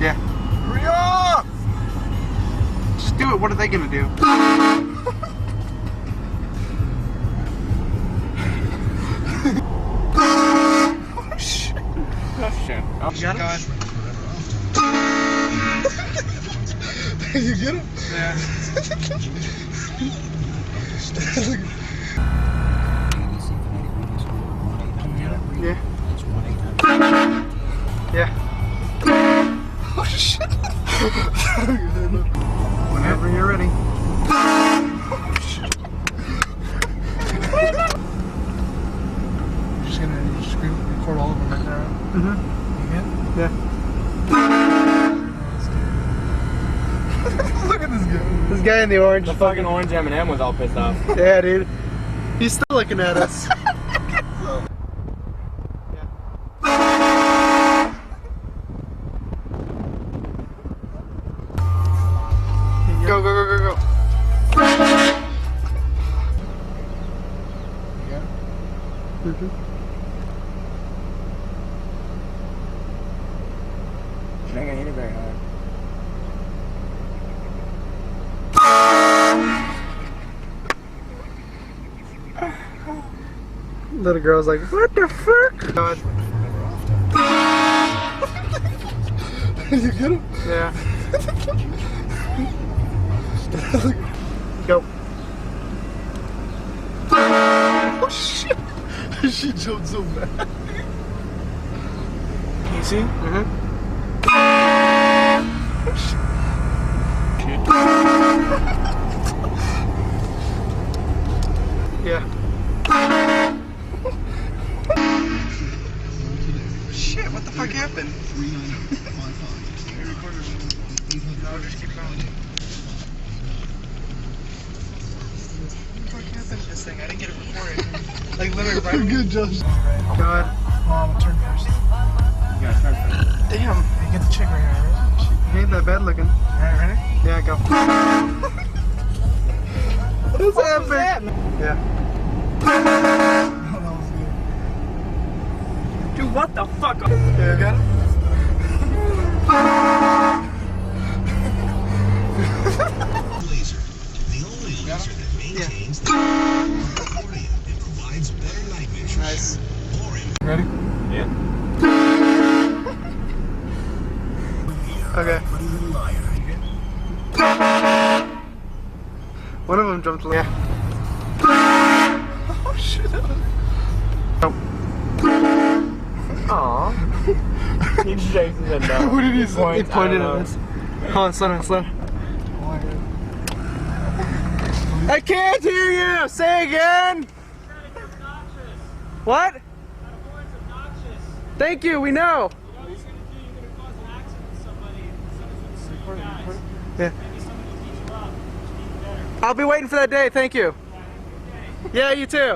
Yeah. Hurry up! Just do it. What are they gonna do? Oh shit. Oh shit. Oh, you got it? You get him? Yeah. Yeah. Yeah. Oh shit. Whenever you're ready. Just gonna record all of them right now. Mm-hmm. You Yeah. Look at this guy. This guy in the orange. The fucking orange M&M was all pissed off. Yeah, dude. He's still looking at us. Go, go, go, go, go. Yeah. Mm-hmm. She ain't gonna hit it very hard. Little girl's like, what the fuck? God. You get him? Yeah. Go. Oh shit. She jumped so bad. You see? Mm-hmm. Yeah. Shit, what the fuck happened? No, just keep going. What the fuck happened to this thing? I didn't get it recorded. Like literally right. Good, Josh. God. Mom, turn first. You gotta start first. Damn. Hey, get the chick right here, right? He ain't that bad looking. Alright, ready? Yeah, go. What's happening? Yeah. Oh, that was good. Dude, what the fuck? Yeah, got it? Laser, the only laser that maintains the cornea and provides better light measures. Nice. Ready? Yeah. Okay. But even liar. One of them jumped. Yeah. Oh shit. Aww. He shakes his head down. What did he say? He pointed I at don't us. Hold on, slow down, slow down. I can't hear you! Say again! What? Thank you, we know. Yeah. I'll be waiting for that day, thank you. Yeah, you too.